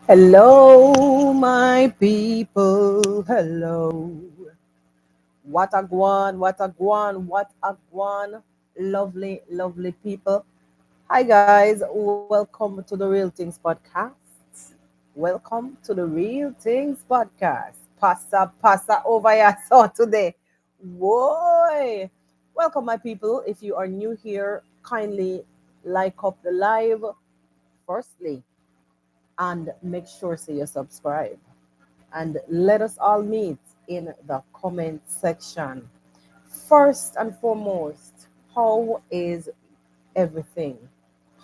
Hello, my people. Hello. What a guan, what a guan, what a guan. Lovely, lovely people. Hi, guys. Welcome to the Real Things Podcast. Welcome to the Real Things Podcast. Passa over your so today. Boy. Welcome, my people. If you are new here, kindly like up the live firstly and make sure so you subscribe and let us all meet in the comment section. First and foremost, how is everything?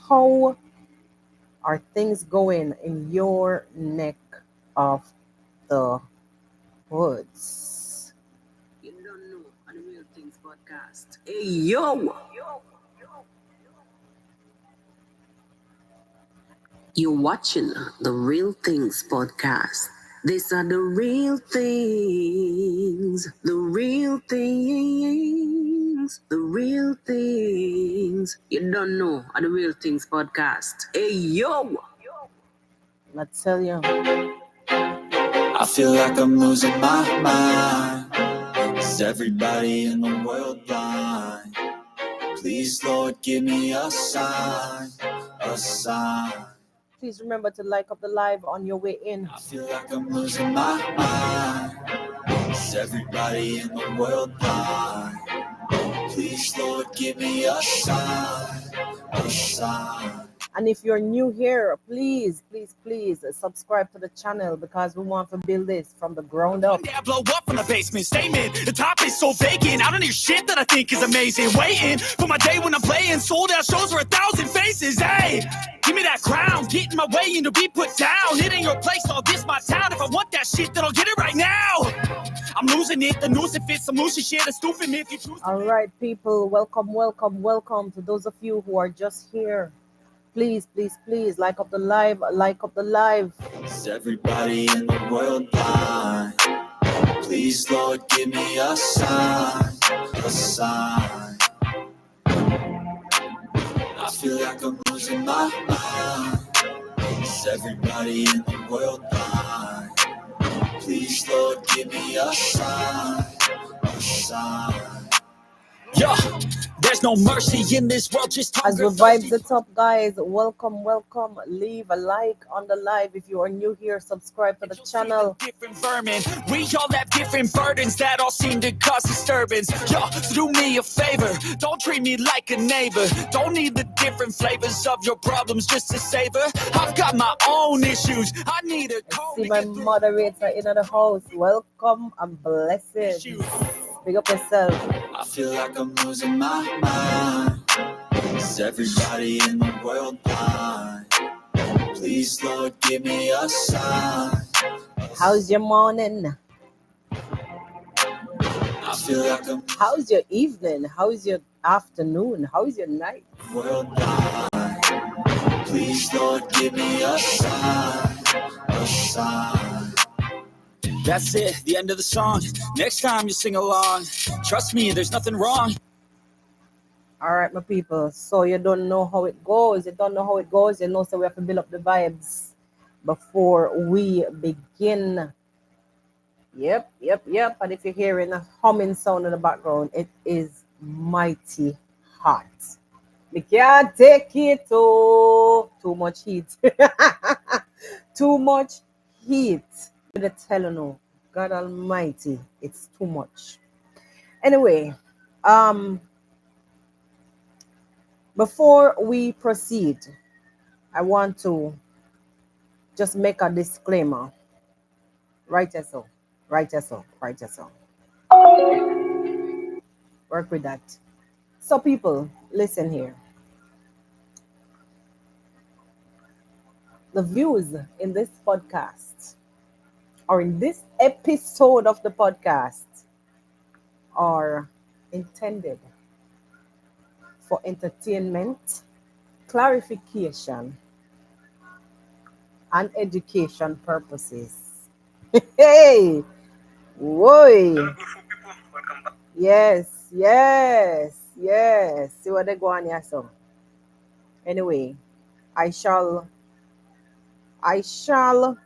How are things going in your neck of the woods? You don't know on the Real Things podcast. Hey, yo! You're watching the Real Things podcast. These are the real things, the real things, the real things. You don't know on the Real Things podcast. Hey, yo! Let's tell you. I feel like I'm losing my mind. Is everybody in the world blind? Please, Lord, give me a sign, a sign. Please remember to like up the live on your way in. I feel like I'm losing my mind. Is everybody in the world blind? Please, Lord, give me a sign, a sign. And if you're new here, please subscribe to the channel because we want to build this from the ground up. One day I blow up from the basement. Statement. The top is so vacant. I don't hear shit that I think is amazing. Waiting for my day when I'm playing sold out shows for 1,000 faces. Hey, give me that crown. Get in my way and to be put down. It ain't your place, all this my town. If I want that shit, then I'll get it right now. I'm losing it. The news it fits some losing shit. A stupid myth you choose. All right, people, welcome to those of you who are just here. Please like up the live, Is everybody in the world blind? Please, Lord, give me a sign, a sign. I feel like I'm losing my mind. Is everybody in the world blind? Please, Lord, give me a sign, a sign. Yeah, there's no mercy in this world, just as we hunger, vibe thirsty. the top, guys. Welcome. Leave a like on the live if you are new here. Subscribe to the channel. Different vermin, we all have different burdens that all seem to cause disturbance. Yo, do me a favor, don't treat me like a neighbor. Don't need the different flavors of your problems just to savor. I've got my own issues, I need a call. See my moderator in the house. Welcome and blessings. Big up yourself. I feel like I'm losing my mind. Is everybody in the world blind? Please, Lord, give me a sign. How's your morning? I feel like I'm How's your evening? How's your afternoon? How's your night? world blind. Please, Lord, give me a sign, a sign. That's it, the end of the song. Next time you sing along, trust me, there's nothing wrong. All right, my people. So you don't know how it goes. You don't know how it goes. You know, so we have to build up the vibes before we begin. Yep. And if you're hearing a humming sound in the background, it is mighty hot. We can't take it. Oh, too much heat. Too much heat. The telling you, God Almighty, it's too much. Anyway, before we proceed, I want to just make a disclaimer. Write yourself. Work with that. So, people, listen here. The views in this podcast or in this episode of the podcast are intended for entertainment, clarification, and education purposes. Hey, whoa. Yes. See what they go on here, so. Anyway, I shall I shall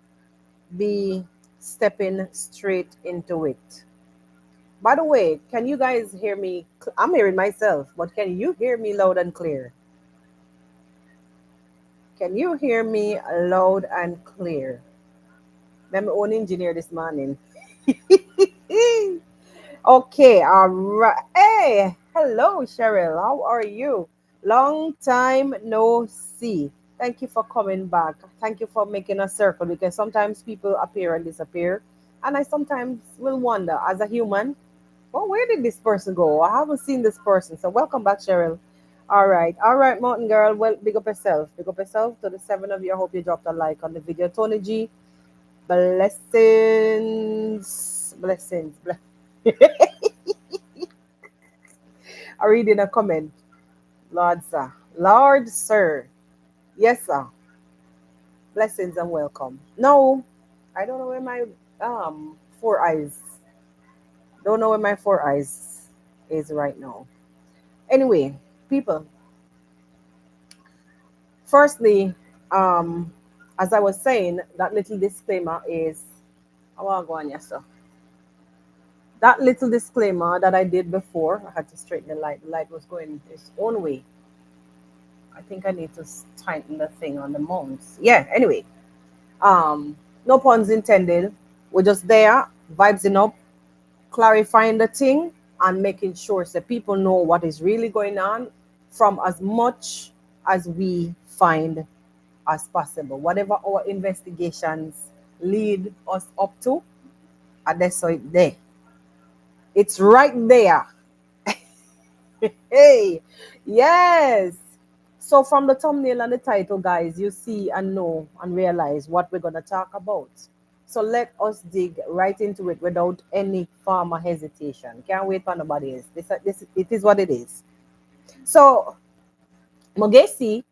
be stepping straight into it. By the way, can you guys hear me? I'm hearing myself, but can you hear me loud and clear? Can you hear me loud and clear? I'm my own engineer this morning. Okay, all right. Hey, hello, Cheryl. How are you? Long time no see. Thank you for coming back. Thank you for making a circle because sometimes people appear and disappear. And I sometimes will wonder, as a human, well, where did this person go? I haven't seen this person. So welcome back, Cheryl. All right, Mountain Girl. Well, big up yourself. Big up yourself to the seven of you. I hope you dropped a like on the video. Tony G, blessings, blessings. I read in a comment, Lord sir, Lord sir, yes sir, blessings and welcome. No, I don't know where my four eyes. Don't know where my four eyes is right now. Anyway, people, firstly, um, as I was saying, that little disclaimer is, I want to go on, yes, sir. That little disclaimer that I did before, I had to straighten the light. The light was going its own way. I think I need to tighten the thing on the mounts. Yeah, anyway, no puns intended. We're just there, vibesing up, clarifying the thing, and making sure that people know what is really going on from as much as we find as possible. Whatever our investigations lead us up to, and that's so it there. It's right there. Hey, yes. So from the thumbnail and the title, guys, you see and know and realize what we're gonna talk about. So let us dig right into it without any form of hesitation. Can't wait for nobody else. This it is what it is. So Mogesi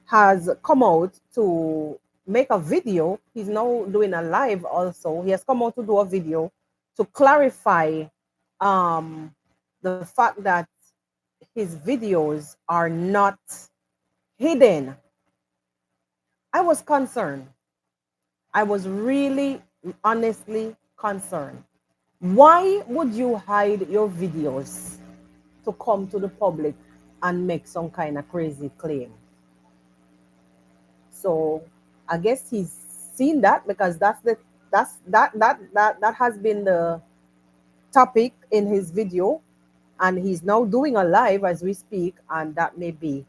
has come out to make a video. He's now doing a live also. He has come out to do a video to clarify um, the fact that his videos are not hidden. I was concerned. I was really, honestly concerned. Why would you hide your videos to come to the public and make some kind of crazy claim? So I guess he's seen that because that has been the topic in his video, and he's now doing a live as we speak, and that may be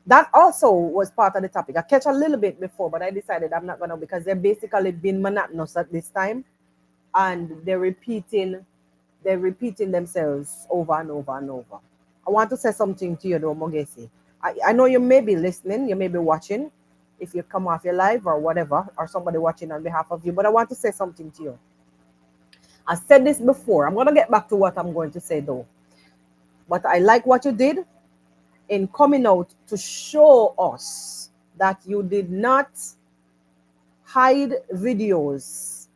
that also was part of the topic. I catch a little bit before, but I decided I'm not gonna because they're basically being monotonous at this time, and they're repeating themselves over and over and over. I want to say something to you though, Mogesi. I know you may be listening, you may be watching, if you come off your live or whatever, or somebody watching on behalf of you, but I want to say something to you. I said this before. I'm gonna get back to what I'm going to say though. But I like what you did in coming out to show us that you did not hide videos.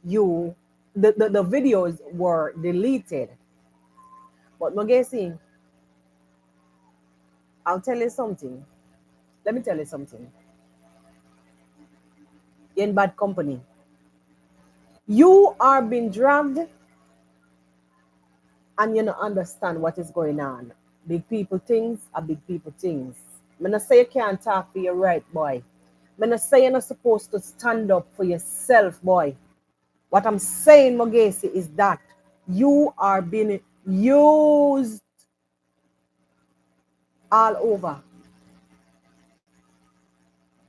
You the videos were deleted. But Mogesi, I'll tell you something. Let me tell you something. You're in bad company. You are being dragged and you don't understand what is going on. Big people things are big people things. I'm not say you can't talk for your right, boy. I'm not say you're not supposed to stand up for yourself, boy. What I'm saying, Mogesi, is that you are being used all over.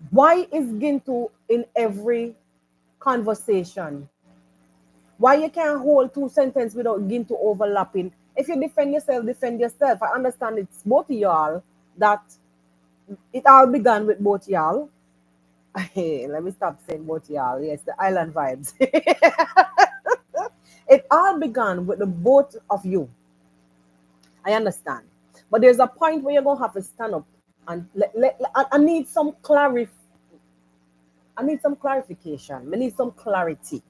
Why is Gintu in every conversation? Why you can't hold two sentences without Gintu overlapping? If you defend yourself, defend yourself. I understand it's both of y'all that it all began with both y'all. Hey, let me stop saying both y'all. Yes, the island vibes. It all began with the both of you. I understand. But there's a point where you're gonna have to stand up and I need some I need some clarification. I need some clarity.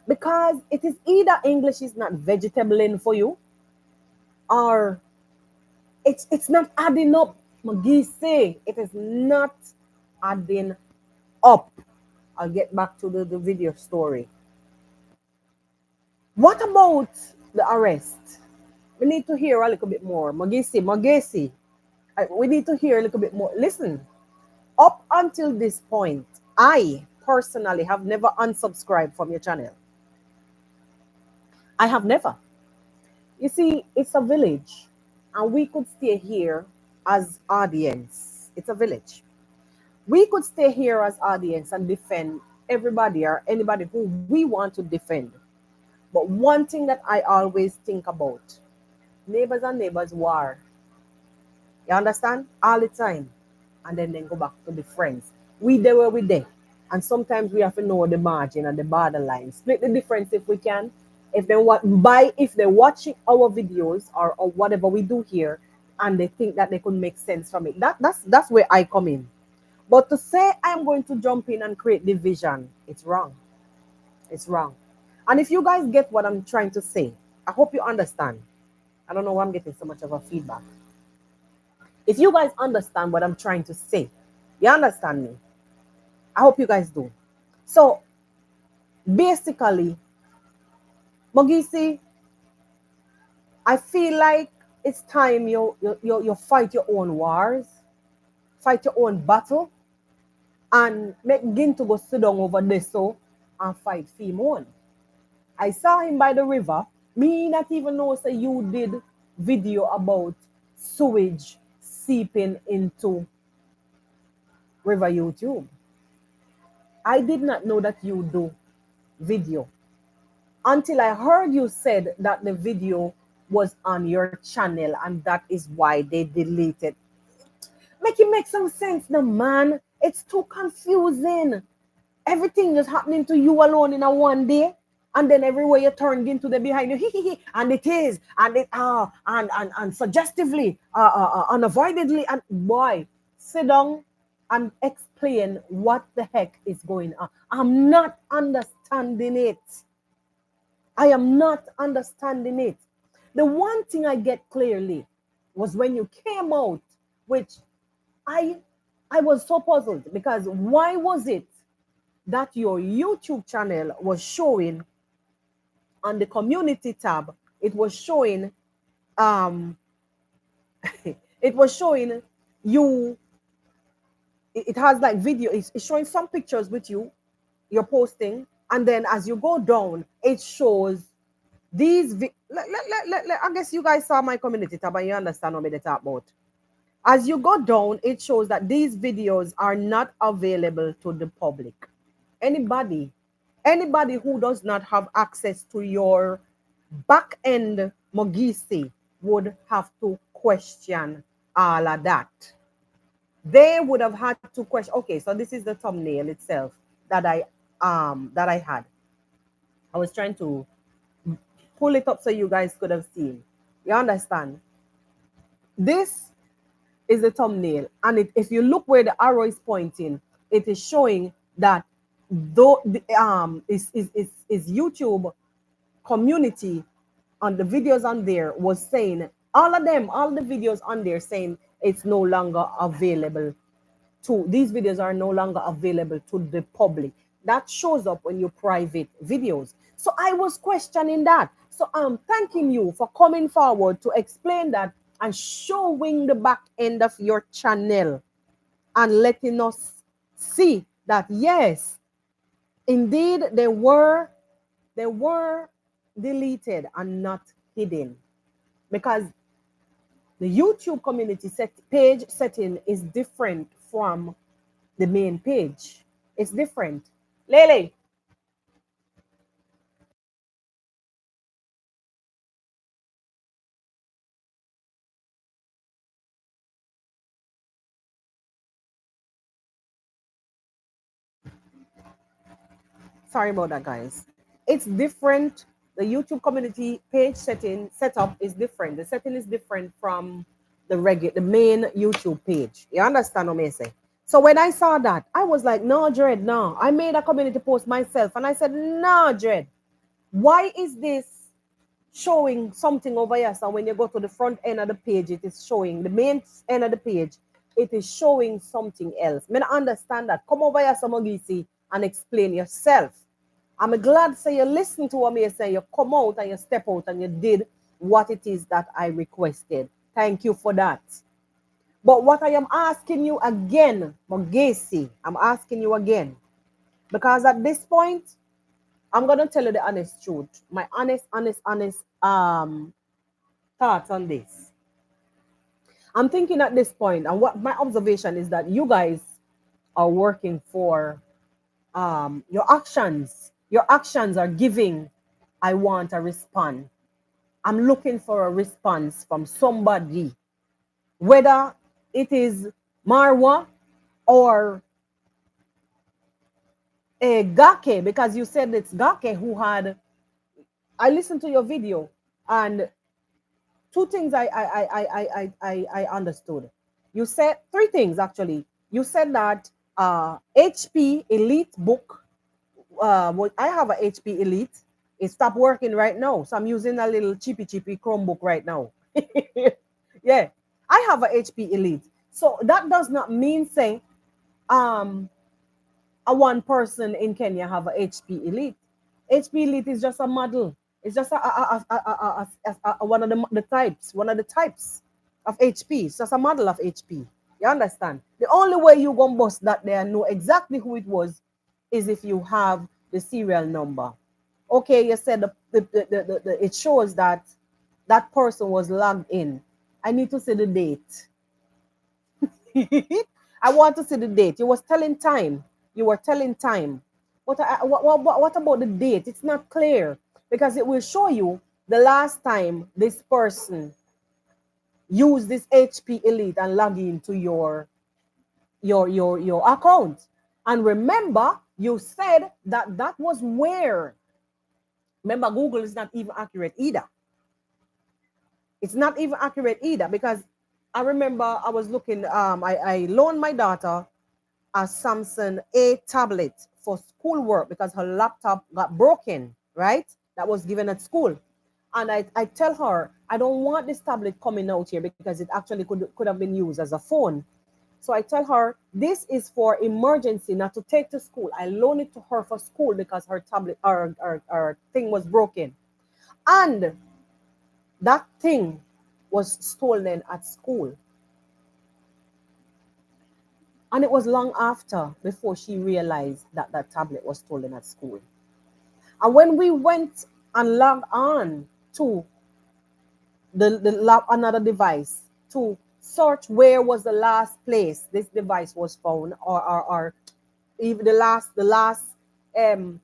Because it is either English is not vegetable in for you, or it's not adding up. McGee say it is not adding up. I'll get back to the video story. What about the arrest? We need to hear a little bit more. Magesi. We need to hear a little bit more. Listen, up until this point, I personally have never unsubscribed from your channel. I have never. You see, it's a village, and we could stay here as audience. It's a village. We could stay here as audience and defend everybody or anybody who we want to defend. But one thing that I always think about, neighbors and neighbors war. You understand? All the time. And then go back to the friends. We there where we there. And sometimes we have to know the margin and the borderline. Split the difference if we can. If they want if they're watching our videos or whatever we do here and they think that they could make sense from it. That's where I come in. But to say I'm going to jump in and create division, it's wrong. It's wrong. And if you guys get what I'm trying to say, I hope you understand. I don't know why I'm getting so much of a feedback. If you guys understand what I'm trying to say, you understand me. I hope you guys do. So basically, Mogisi, I feel like it's time you fight your own wars, fight your own battle, and begin to go sit down over there so and fight Fimon. I saw him by the river. Me not even know say you did video about sewage seeping into River YouTube. I did not know that you do video until I heard you said that the video was on your channel and that is why they deleted. Make it make some sense now, man. It's too confusing. Everything is happening to you alone in a one day. And then everywhere you turn into the behind you, and it is, and it and suggestively, unavoidably, and boy, sit down and explain what the heck is going on. I'm not understanding it. I am not understanding it. The one thing I get clearly was when you came out, which I was so puzzled because why was it that your YouTube channel was showing on the community tab, it was showing it was showing you, it has like video, it's showing some pictures with you're posting, and then as you go down it shows these I guess you guys saw my community tab and you understand what I'm talking about. As you go down it shows that these videos are not available to the public. Anybody who does not have access to your back end Mogisi would have to question all of that. They would have had to question. Okay, so this is the thumbnail itself that I had. I was trying to pull it up so you guys could have seen. You understand? This is the thumbnail, and if you look where the arrow is pointing, it is showing that though the is YouTube community on the videos on there was saying all the videos on there saying it's no longer available to, these videos are no longer available to the public. That shows up when you private videos. So I was questioning that. So I'm thanking you for coming forward to explain that and showing the back end of your channel and letting us see that yes, indeed they were deleted and not hidden, because the YouTube community page setting is different from the main page. It's different. Lele. Sorry about that, guys. It's different. The YouTube community page setup is different. The setting is different from the main YouTube page. You understand what I say? So when I saw that, I was like, no, Dread, no. I made a community post myself and I said, no, Dread, why is this showing something over here? So when you go to the front end of the page, it is showing the main end of the page it is showing something else. I understand that. Come over here, Samogisi, and explain yourself. I'm glad say you listen to what me say. You come out and you step out and you did what it is that I requested. Thank you for that. But what I am asking you again, Mogesi, I'm asking you again, because at this point, I'm gonna tell you the honest truth. My honest thoughts on this. I'm thinking at this point, and what my observation is that you guys are working for your actions. Your actions are giving, I want a response. I'm looking for a response from somebody, whether it is Marwa or a Gake, because you said it's Gake who had. I listened to your video, and two things I understood. You said three things actually. You said that HP Elite book. I have a HP Elite. It stopped working right now, so I'm using a little cheapy Chromebook right now. Yeah, I have a HP Elite. So that does not mean say um a one person in Kenya have a HP Elite. HP Elite is just a model. It's just one of the types, one of the types of HP. It's just a model of HP. You understand? The only way you gonna bust that there and know exactly who it was is if you have the serial number. Okay, you said it shows that that person was logged in. I need to see the date. I want to see the date. You was telling time. You were telling time. What about the date? It's not clear because it will show you the last time this person used this HP Elite and log into your account. And remember, you said that that was where. Remember, Google is not even accurate either. It's not even accurate either because I remember I was looking. I loaned my daughter a Samsung A tablet for schoolwork because her laptop got broken, right? That was given at school. And I tell her, I don't want this tablet coming out here because it actually could have been used as a phone. So I tell her, this is for emergency, not to take to school. I loan it to her for school because her tablet, her thing was broken. And that thing was stolen at school. And it was long after before she realized that that tablet was stolen at school. And when we went and logged on to another device to search where was the last place this device was found, or even the last um,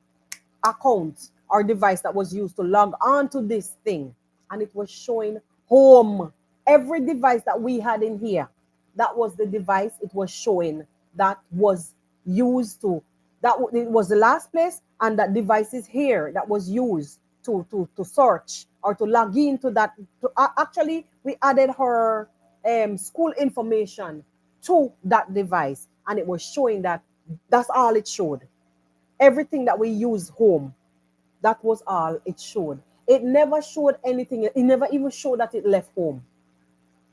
account or device that was used to log on to this thing, and it was showing home. Every device that we had in here, that was the device it was showing that was used to, it was the last place, and that device is here that was used to search or to log into that. Actually, we added her school information to that device, and it was showing that that's all it showed. Everything that we use home, that was all it showed. It never showed anything. It never even showed that it left home.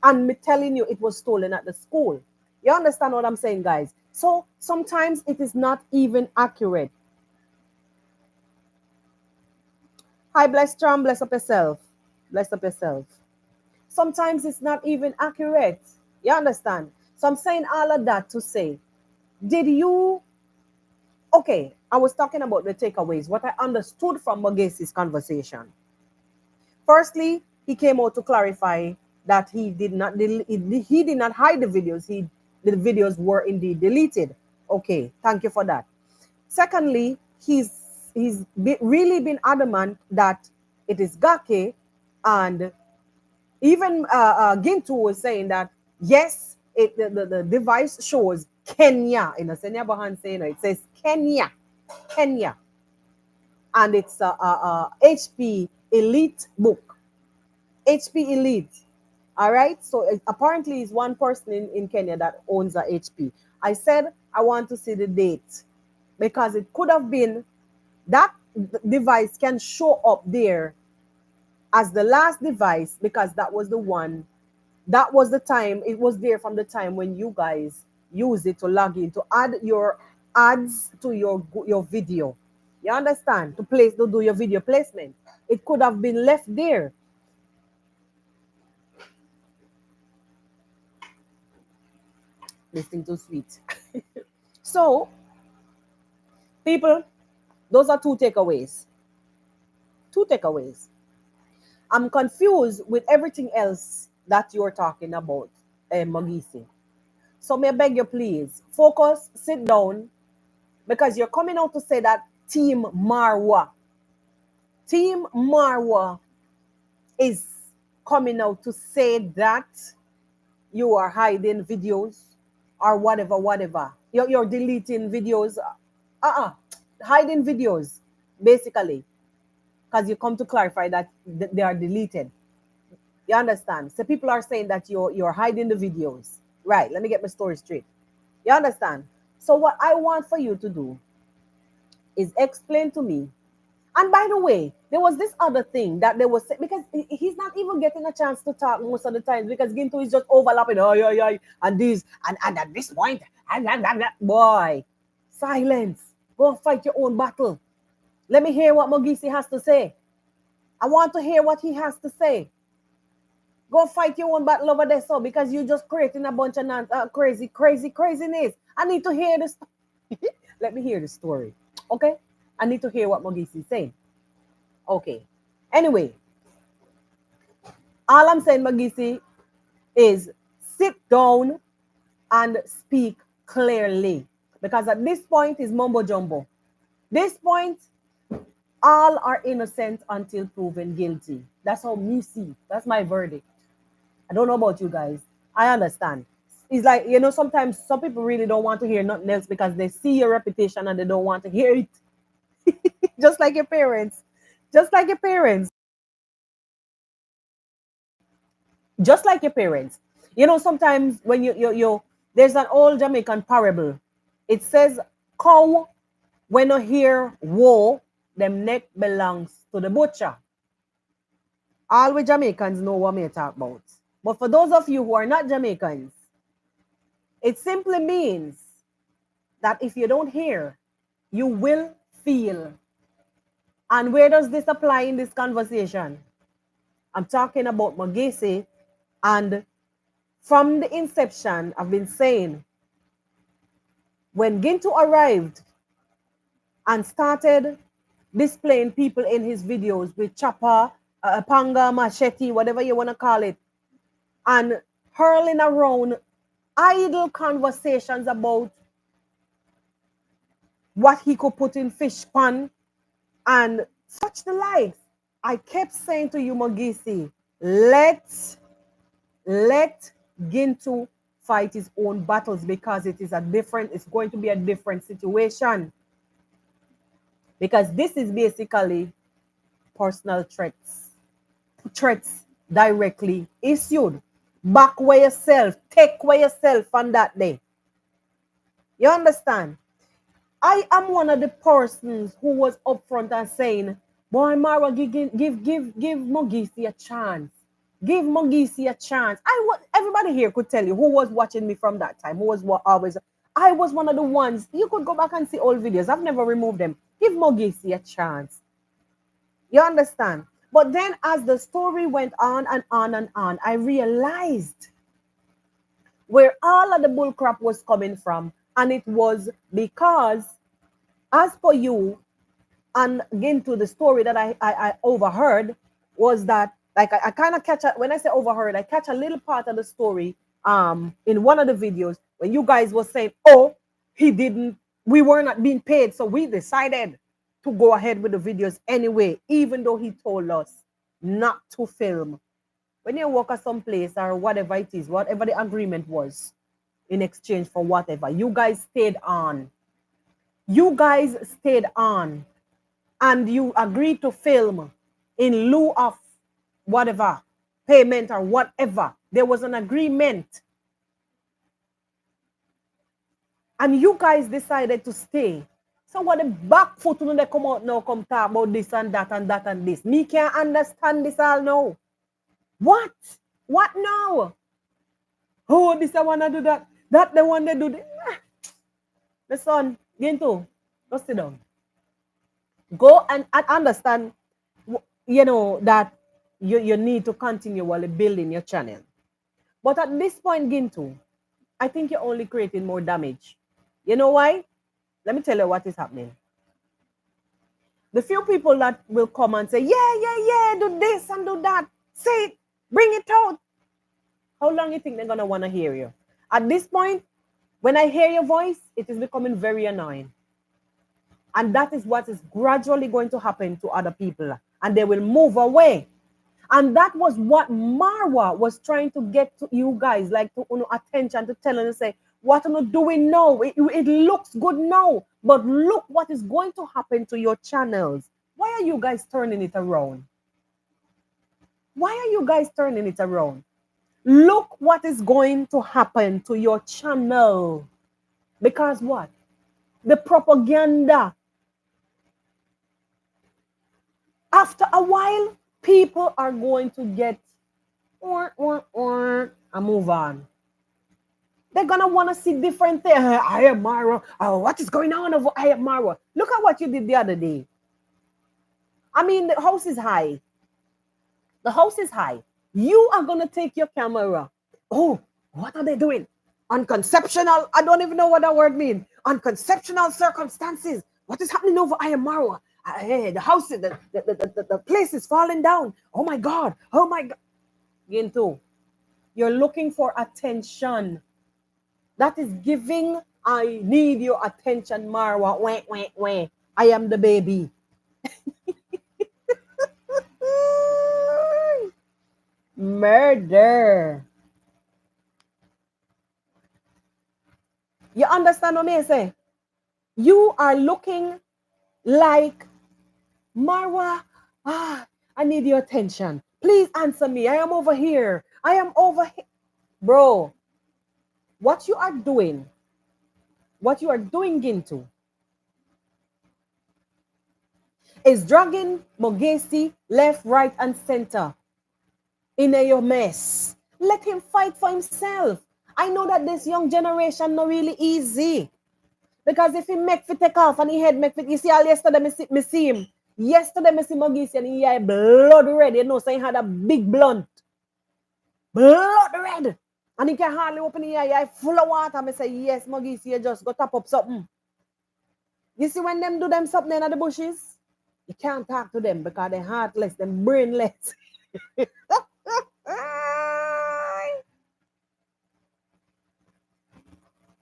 And me telling you, it was stolen at the school. You understand what I'm saying, guys? So sometimes it is not even accurate. Hi, bless Tram, bless up yourself. Bless up yourself. Sometimes it's not even accurate. You understand? So I'm saying all of that to say, did you, okay, I was talking about the takeaways, what I understood from Mogesi's conversation. Firstly, he came out to clarify that he did not hide the videos. The videos were indeed deleted. Okay, thank you for that. Secondly, really been adamant that it is Gake, and even Gintu was saying that yes, the device shows Kenya in a Senya Bahan saying it says Kenya, Kenya, and it's a HP Elite book. HP Elite. All right. So apparently, it's one person in Kenya that owns a HP. I said I want to see the date because it could have been that device can show up there as the last device because that was the one That was the time, it was there from the time when you guys use it to log in to add your ads to your video. You understand? To do your video placement. It could have been left there. Listening too sweet. So, people, those are two takeaways. Two takeaways. I'm confused with everything else that you're talking about, Magisi. So may I beg you please, focus, sit down, because you're coming out to say that Team Marwa is coming out to say that you are hiding videos or whatever, whatever. You're deleting videos. Hiding videos, basically, because you come to clarify that they are deleted. You understand? So people are saying that you're hiding the videos. Right. Let me get my story straight. You understand? So what I want for you to do is explain to me. And by the way, there was this other thing that they was because he's not even getting a chance to talk most of the time because Ginto is just overlapping. Oh yeah, and this and at this point, and boy, silence. Go fight your own battle. Let me hear what Mogisi has to say. I want to hear what he has to say. Go fight your own battle over there, so because you just creating a bunch of craziness. I need to hear this. Let me hear the story. Okay? I need to hear what Mogisi is saying. Okay. Anyway, all I'm saying, Magisi, is sit down and speak clearly. Because at this point is mumbo jumbo. This point, all are innocent until proven guilty. That's how me see. That's my verdict. I don't know about you guys. I understand. It's like, sometimes some people really don't want to hear nothing else because they see your reputation and they don't want to hear it. Just like your parents. Just like your parents. Just like your parents. Sometimes when you there's an old Jamaican parable. It says, cow, when you hear woe, them neck belongs to the butcher. All we Jamaicans know what me talk about. But for those of you who are not Jamaicans, it simply means that if you don't hear, you will feel. And where does this apply in this conversation? I'm talking about Magese, and from the inception, I've been saying, when Gintu arrived and started displaying people in his videos with chopper, panga, machete, whatever you want to call it, and hurling around idle conversations about what he could put in fish pan and such the likes, I kept saying to you, Magisi, let Gintu fight his own battles because it's going to be a different situation. Because this is basically personal threats directly issued. Back where yourself, take where yourself on that day. You understand? I am one of the persons who was upfront and saying, boy, Mara, give Mogisi a chance. Give Mogisi a chance. Everybody here could tell you who was watching me from that time, who was always. I was one of the ones. You could go back and see old videos. I've never removed them. Give Mogisi a chance. You understand? But then as the story went on and on and on, I realized where all of the bullcrap was coming from. And it was because, as for you, and again to the story that I overheard, was that, like, I kind of when I say overheard, I catch a little part of the story in one of the videos when you guys were saying, oh, we were not being paid, so we decided to go ahead with the videos anyway, even though he told us not to film. When you work at some place or whatever it is, whatever the agreement was in exchange for whatever, you guys stayed on. You guys stayed on and you agreed to film in lieu of whatever payment or whatever. There was an agreement. And you guys decided to stay. So what the back foot when they come out now, come talk about this and that and that and this. Me can't understand this all now. What? What now? Oh, this I wanna do that. That the one they do. My son, Ginto, go sit down. Go and understand, that you need to continue while building your channel. But at this point, Ginto, I think you're only creating more damage. You know why? Let me tell you what is happening. The few people that will come and say, yeah, yeah, yeah, do this and do that, say it, bring it out. How long you think they're going to want to hear you? At this point, when I hear your voice, it is becoming very annoying. And that is what is gradually going to happen to other people. And they will move away. And that was what Marwa was trying to get to you guys, like to attention, to tell and say, what are you doing now? It looks good now, but look what is going to happen to your channels. Why are you guys turning it around? Why are you guys turning it around? Look what is going to happen to your channel. Because what? The propaganda. After a while, people are going to get and move on. They're gonna want to see different things. I am Marwa. Oh, what is going on over I am Marwa? Look at what you did the other day. I mean, the house is high. The house is high. You are gonna take your camera. Oh, what are they doing? Unconceptional. I don't even know what that word means. Unconceptional circumstances. What is happening over I am Marwa? Hey, the house, the place is falling down. Oh my God. Oh my God. Ginto, you're looking for attention. That is giving, I need your attention, Marwa. Wah, wah, wah. I am the baby. Murder. You understand what I say? You are looking like Marwa. I need your attention. Please answer me. I am over here. I am over here. Bro, what you are doing, Ginto, is dragging Mogesi left, right, and center in your mess. Let him fight for himself. I know that this young generation not really easy. Because if he make fit take off and he head make fit, you see all yesterday me see him. Yesterday me see Mogisi and he had blood red. You know, so he had a big blunt. Blood red. And he can hardly open his eye full of water. Me say, yes, Mogisi, you just go tap up something. You see when them do them something in the bushes? You can't talk to them because they're heartless, they're brainless.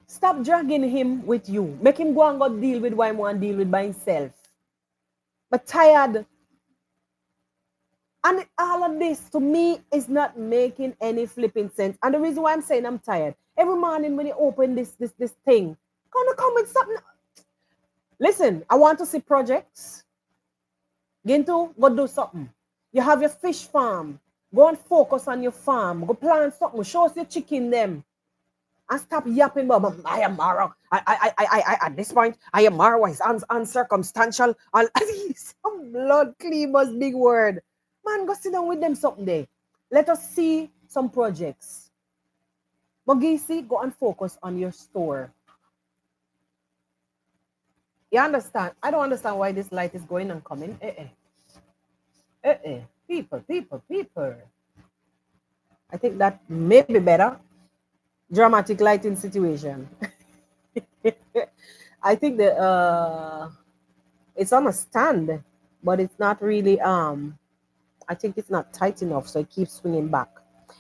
Stop dragging him with you. Make him go and go deal with what he want to deal with by himself. But tired. And all of this, to me, is not making any flipping sense. And the reason why I'm saying I'm tired, every morning when you open this thing, gonna come with something. Listen, I want to see projects. Ginto, go do something. You have your fish farm. Go and focus on your farm. Go plant something. Show us your chicken them. And stop yapping about I am Marwa. I at this point, I am Marwa. It's uncircumstantial. Some blood cleavers, big word. Man, go sit down with them something there. Let us see some projects. Mogisi, go and focus on your store. You understand? I don't understand why this light is going and coming. People. I think that may be better. Dramatic lighting situation. I think the it's on a stand, but it's not really I think it's not tight enough, so it keeps swinging back.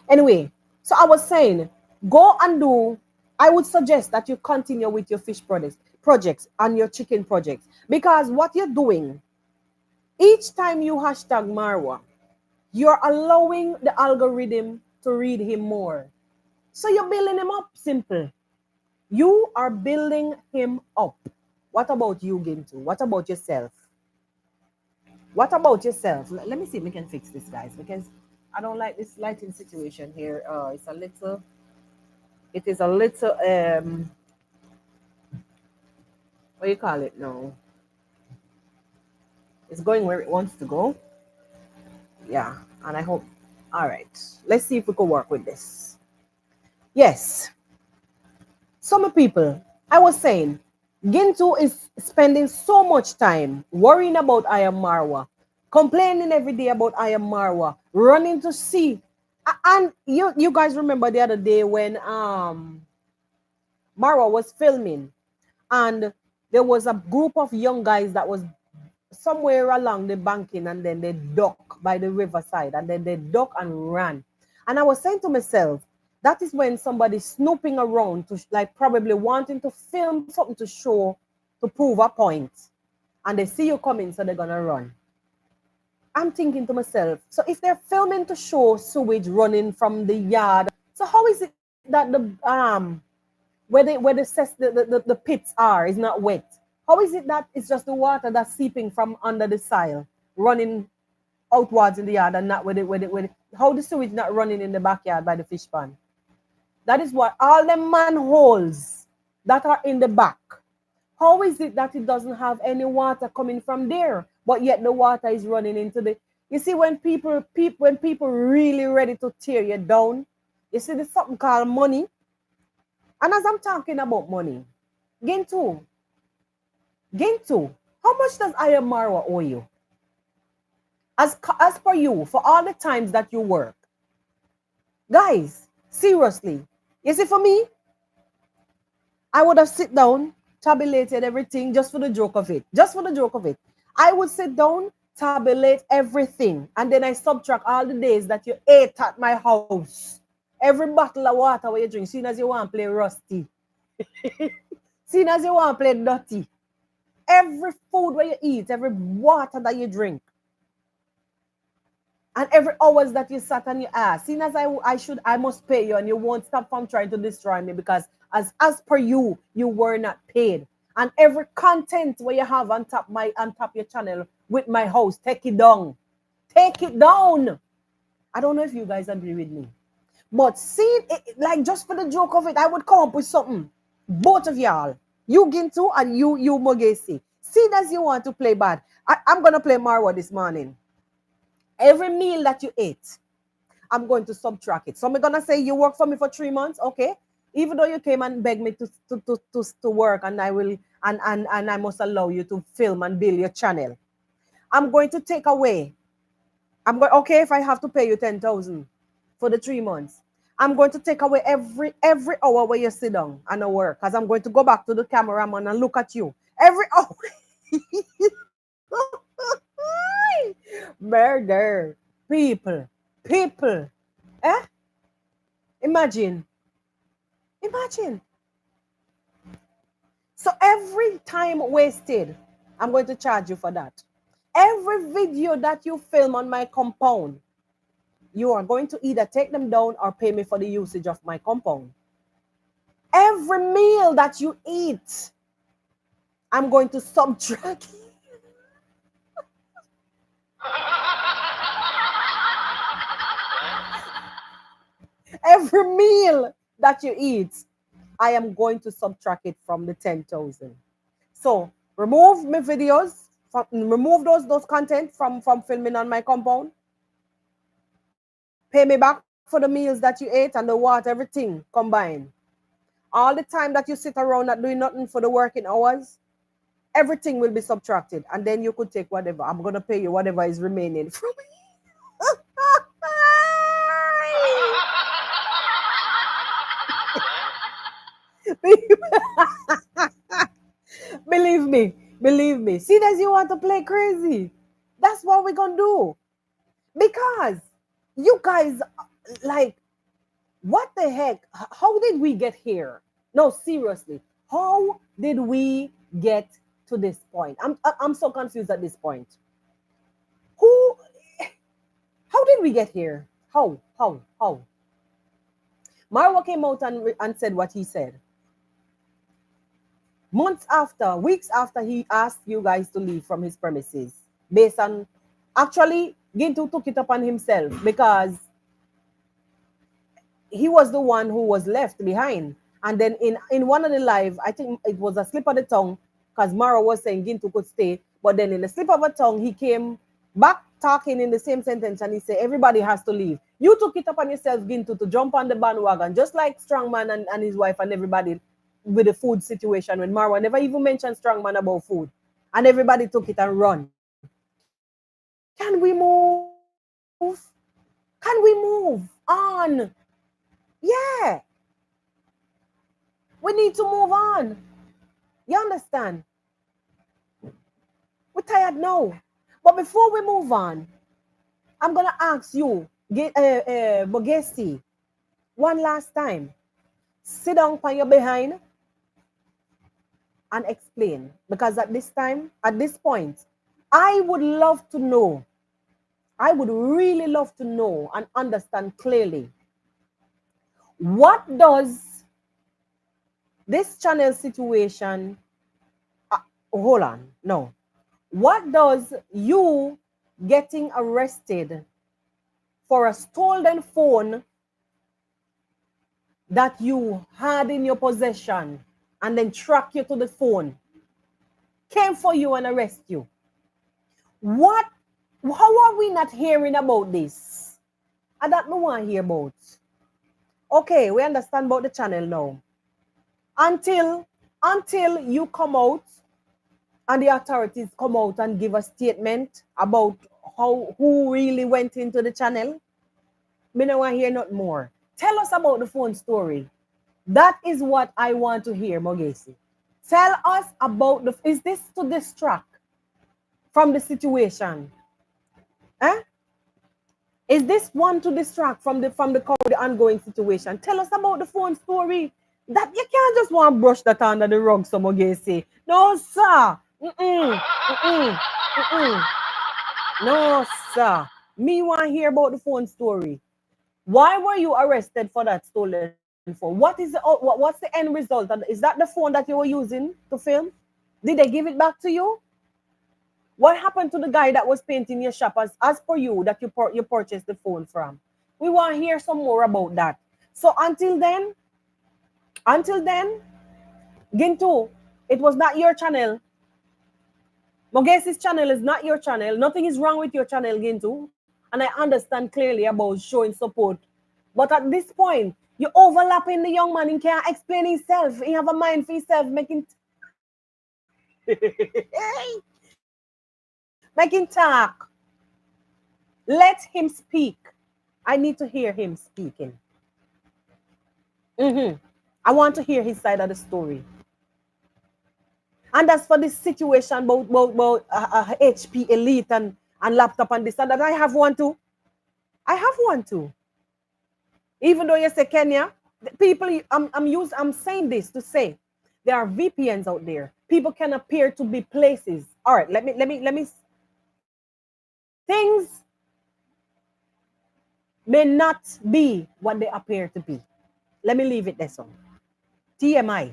Anyway, so I was saying, go and do. I would suggest that you continue with your fish projects and your chicken projects, because what you're doing each time you hashtag Marwa, you're allowing the algorithm to read him more. So you're building him up. Simple. You are building him up. What about you, Ginto? What about yourself? What about yourself? Let me see if we can fix this, guys, because I don't like this lighting situation here. It is a little, what do you call it now? It's going where it wants to go. Yeah, and I hope, all right. Let's see if we can work with this. Yes, some people, I was saying, Gintu is spending so much time worrying about I am Marwa, complaining every day about I am Marwa, running to see. And you guys remember the other day when Marwa was filming and there was a group of young guys that was somewhere along the banking and then they duck by the riverside and then they duck and ran. And I was saying to myself, that is when somebody's snooping around to like probably wanting to film something to show to prove a point. And they see you coming, so they're gonna run. I'm thinking to myself, so if they're filming to show sewage running from the yard, so how is it that the pits are is not wet? How is it that it's just the water that's seeping from under the soil, running outwards in the yard and not how the sewage not running in the backyard by the fish pond? That is what all the manholes that are in the back. How is it that it doesn't have any water coming from there, but yet the water is running into the? You see, when people really ready to tear you down, you see, there's something called money. And as I'm talking about money, Gintu, Gintu, how much does Ayamarwa owe you? As per you, for all the times that you work. Guys, seriously. You see, for me, I would have sit down, tabulated everything just for the joke of it. Just for the joke of it. I would sit down, tabulate everything, and then I subtract all the days that you ate at my house. Every bottle of water where you drink, seeing as you want to play rusty. Seeing as you want to play dirty. Every food where you eat, every water that you drink. And every hours that you sat on your ass, seeing as I must pay you, and you won't stop from trying to destroy me because as per you, you were not paid. And every content where you have on top your channel with my host, take it down. Take it down. I don't know if you guys agree with me. But see, like just for the joke of it, I would come up with something. Both of y'all. You Gintu and you Mogesi. See as you want to play bad. I'm gonna play Marwa this morning. Every meal that you ate, I'm going to subtract it. So I'm gonna say you work for me for 3 months, okay? Even though you came and begged me to work, and I will and I must allow you to film and build your channel. I'm going to take away. Okay if I have to pay you 10,000 for the 3 months. I'm going to take away every hour where you sit down and work, because I'm going to go back to the cameraman and look at you every hour. Murder. People. Eh? Imagine. So every time wasted, I'm going to charge you for that. Every video that you film on my compound, you are going to either take them down or pay me for the usage of my compound. Every meal that you eat, I'm going to subtract. Every meal that you eat, I am going to subtract it from the 10,000. So remove my videos, remove those content from filming on my compound. Pay me back for the meals that you ate and the water, everything combined. All the time that you sit around not doing nothing for the working hours, everything will be subtracted. And then you could take whatever. I'm going to pay you whatever is remaining from me. Believe me. See that you want to play crazy. That's what we're going to do. Because you guys, like, what the heck? How did we get here? No, seriously. How did we get to this point? I'm so confused at this point. How did we get here? How? Marwa came out and said what he said. Weeks after he asked you guys to leave from his premises, based on, actually, Gintu took it upon himself because he was the one who was left behind. And then in one of the live, I think it was a slip of the tongue, because Mara was saying Gintu could stay. But then in the slip of a tongue, he came back talking in the same sentence, and he said everybody has to leave. You took it upon yourself, Gintu, to jump on the bandwagon, just like Strongman and his wife and everybody with the food situation when Marwa never even mentioned Strongman about food. And everybody took it and run. Can we move? Can we move on? Yeah. We need to move on. You understand? We're tired now. But before we move on, I'm going to ask you, Bogesi, one last time. Sit down on your behind and explain. Because at this time, at this point, I would love to know, I would really love to know and understand clearly, what does this channel situation, hold on, no. What does you getting arrested for a stolen phone that you had in your possession and then track you to the phone, came for you and arrest you? What? How are we not hearing about this? I don't know what I hear about. Okay, we understand about the channel now. Until you come out and the authorities come out and give a statement about who really went into the channel, me no want to hear not more. Tell us about the phone story. That is what I want to hear, Mogesi. Tell us about is this to distract from the situation? Eh? Is this one to distract from the ongoing situation? Tell us about the phone story. That you can't just want to brush that under the rug, some Mogesi. No, sir. No, sir. Me want to hear about the phone story. Why were you arrested for that stolen phone? What's the end result? Is that the phone that you were using to film? Did they give it back to you? What happened to the guy that was painting your shop as per you that you purchased the phone from? We want to hear some more about that. So until then, Gintu, it was not your channel. Mogesi's channel is not your channel. Nothing is wrong with your channel, Gintu. And I understand clearly about showing support. But at this point, you overlapping the young man. He can't explain himself. He have a mind for himself, making making talk. Let him speak. I need to hear him speaking. I want to hear his side of the story. And as for this situation about HP Elite and laptop and this and that, I have one too. I have one too. Even though you say Kenya, people, I'm saying this to say there are VPNs out there. People can appear to be places. All right, let me. Things may not be what they appear to be. Let me leave it there. So, TMI.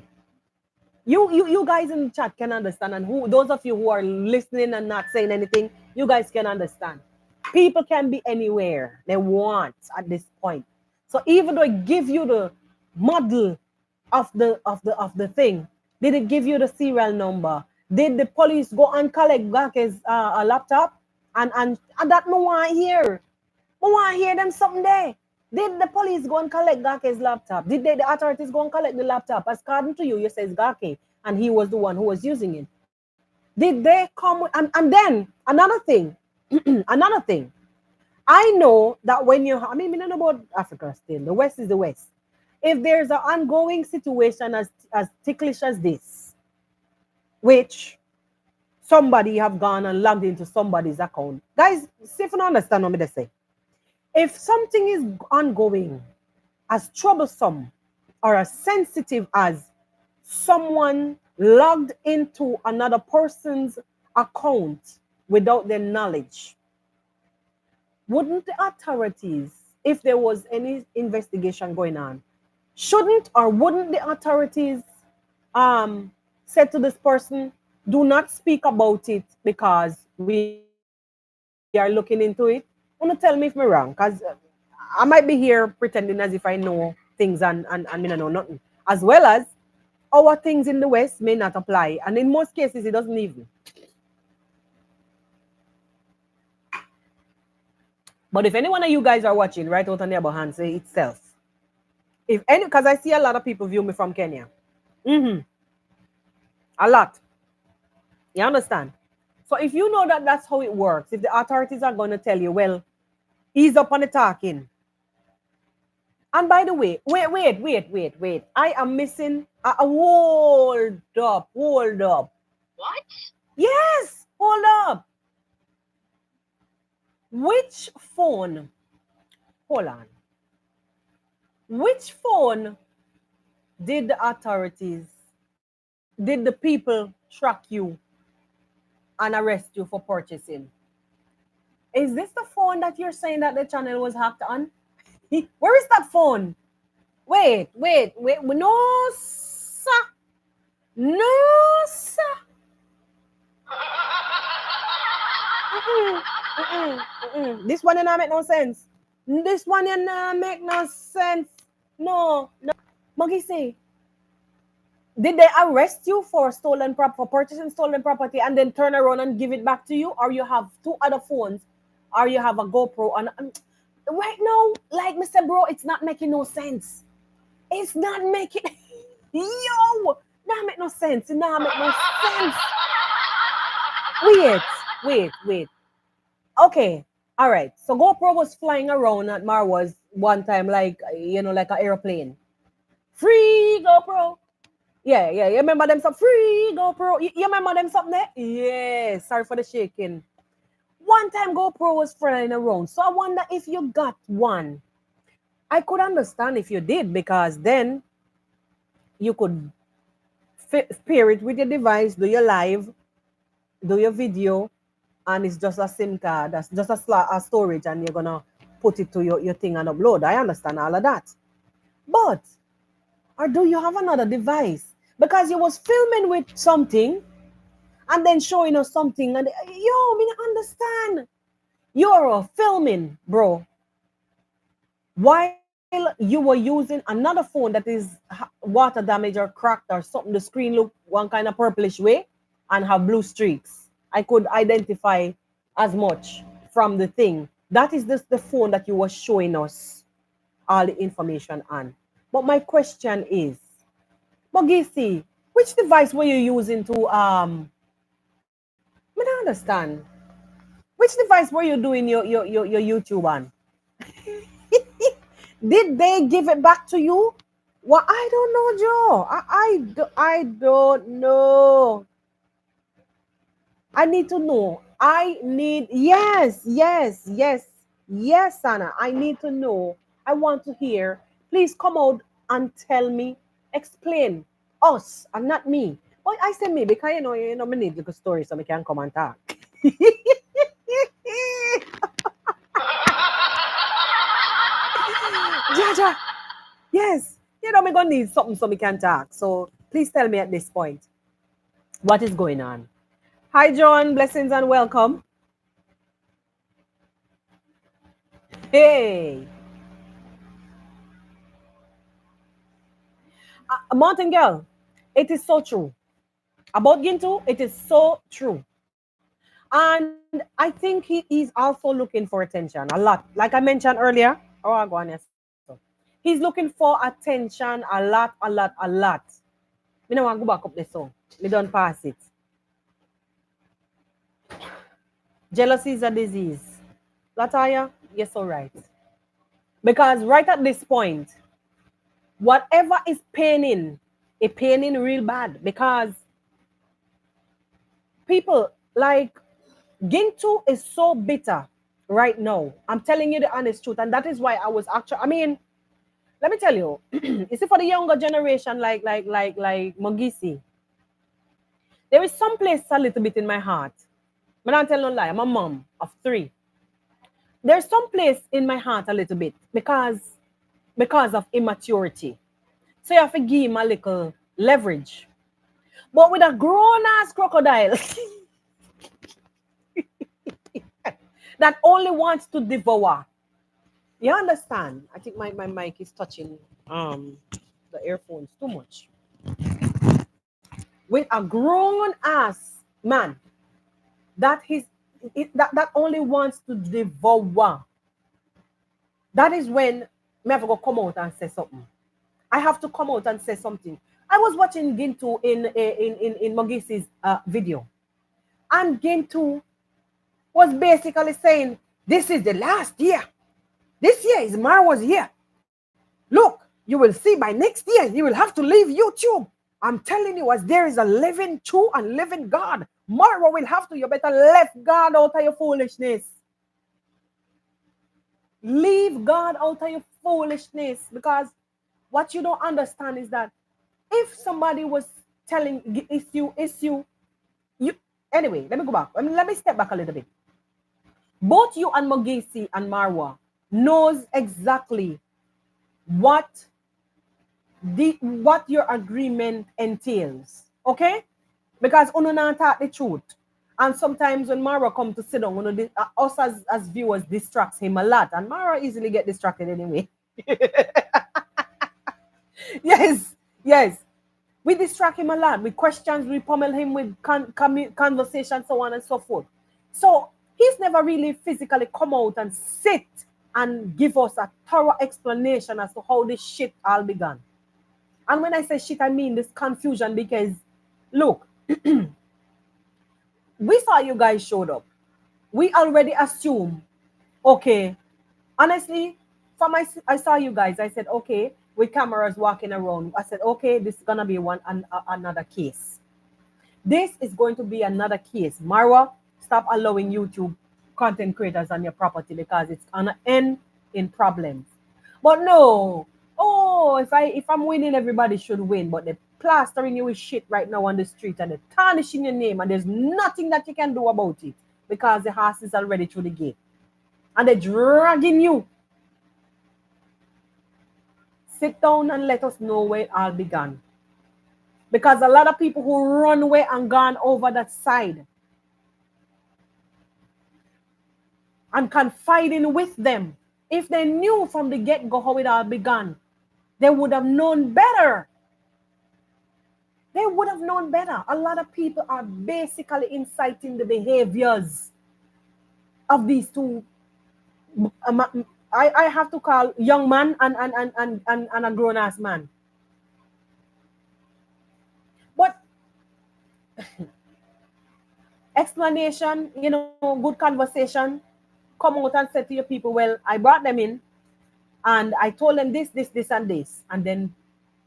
You guys in the chat can understand, and those of you who are listening and not saying anything, you guys can understand. People can be anywhere they want at this point. So even though it give you the model of the thing, did it give you the serial number? Did the police go and collect Gake's laptop? And that I want here. I want to hear them something there. Did the police go and collect Gake's laptop? Did the authorities go and collect the laptop? As according to you, you says Gake, and he was the one who was using it. Did they come? And then another thing, another thing. I know that when you, I mean, I don't know about Africa still. The West is the West. If there's an ongoing situation as ticklish as this, which somebody have gone and logged into somebody's account, guys, see if you don't understand what I'm say. If something is ongoing, as troublesome or as sensitive as someone logged into another person's account without their knowledge, wouldn't the authorities, if there was any investigation going on, shouldn't or wouldn't the authorities say to this person, do not speak about it because we are looking into it? Want to tell me if I'm wrong? Because I might be here pretending as if I know things and I know nothing. As well as our things in the West may not apply. And in most cases, it doesn't even. But if any one of you guys are watching, right out on the other hand, say itself. If any, because I see a lot of people view me from Kenya. A lot. You understand? So if you know that that's how it works, if the authorities are going to tell you, well, ease up on the talking. And by the way, wait. I am missing a hold up. What? Yes, hold up. Which phone? Hold on. Which phone did the authorities, did the people track you and arrest you for purchasing? Is this the phone that you're saying that the channel was hacked on? Where is that phone? Wait. No, sir. No, sir. This one didn't make no sense. This one didn't make no sense. No. Monkey say, did they arrest you for purchasing stolen property and then turn around and give it back to you? Or you have two other phones, or you have a GoPro and right now, like Mr. Bro, it's not making no sense. It's not making yo, not make no sense. It not make no sense. Wait. Okay. All right. So GoPro was flying around at Marwas one time, like like an airplane. Free GoPro. Yeah. You remember them stuff? Free GoPro. You remember them something there? Yeah. Sorry for the shaking. One time GoPro was flying around. So I wonder if you got one. I could understand if you did, because then you could pair it with your device, do your live, do your video, and it's just a SIM card. That's just a storage, and you're gonna put it to your thing and upload. I understand all of that. But, or do you have another device? Because you was filming with something and then showing us something, and me not understand. You're filming, bro, while you were using another phone that is water damaged or cracked or something. The screen look one kind of purplish way and have blue streaks. I could identify as much from the thing. That is just the phone that you were showing us all the information on. But my question is, Mogisi, which device were you using to I don't understand. Which device were you doing your YouTube on? Did they give it back to you? Well, I don't know, Joe. I don't know. I need to know. Yes, Anna. I need to know. I want to hear. Please come out and tell me, explain us and not me. Well, I say me because me need a story so I can come and talk. Jaja, yes. Me gonna need something so we can talk. So please tell me at this point, what is going on? Hi, John. Blessings and welcome. Hey. Mountain Girl, it is so true. About Gintu, it is so true. And I think he is also looking for attention a lot. Like I mentioned earlier. Oh, I go on, yes. He's looking for attention a lot. Me no want to go back up the song. Me don't pass it. Jealousy is a disease. Lataya, you're so right. Because right at this point, whatever is paining, it paining real bad. Because people like Gintu is so bitter right now. I'm telling you the honest truth. And that is why I was actually, let me tell you, you see, for the younger generation, like Mogisi, there is some place a little bit in my heart. I'm not telling no lie. I'm a mom of 3. There's some place in my heart a little bit because of immaturity. So you have to give him a little leverage. But with a grown-ass crocodile that only wants to devour. You understand? I think my mic is touching the earphones too much. With a grown-ass man that only wants to devour. That is when me have to go come out and say something. I have to come out and say something. I was watching Gintu in Mogisi's video, and Gintu was basically saying, "This is the last year. This year is Marwa's year. Look, you will see by next year you will have to leave YouTube. I'm telling you, as there is a living, true, and living God, Marwa will have to. You better left God out of your foolishness. Leave God out of your foolishness, because what you don't understand is that if somebody was telling you anyway, let me go back. Let me step back a little bit. Both you and Mogisi and Marwa knows exactly what what your agreement entails. Okay? Because uno not talk the truth. And sometimes when Marwa come to sit down, us as viewers distracts him a lot. And Marwa easily get distracted anyway. Yes, yes. We distract him a lot with questions, we pummel him with conversation, so on and so forth. So he's never really physically come out and sit and give us a thorough explanation as to how this shit all began. And when I say shit, I mean this confusion, because look, we saw you guys showed up. We already assume, okay, honestly, I saw you guys. I said, okay, with cameras walking around. I said, okay, this is gonna be another case. This is going to be another case. Marwa, stop allowing YouTube content creators on your property, because it's gonna end in problems. But no, oh, if I'm winning, everybody should win. But they're plastering you with shit right now on the street, and they're tarnishing your name, and there's nothing that you can do about it, because the horse is already through the gate. And they're dragging you. Sit down and let us know where it all began. Because a lot of people who run away and gone over that side and confiding with them, if they knew from the get-go how it all began, they would have known better. They would have known better. A lot of people are basically inciting the behaviors of these two. I have to call young man and a grown-ass man. But explanation, good conversation, come out and say to your people, well, I brought them in and I told them this, and this, and then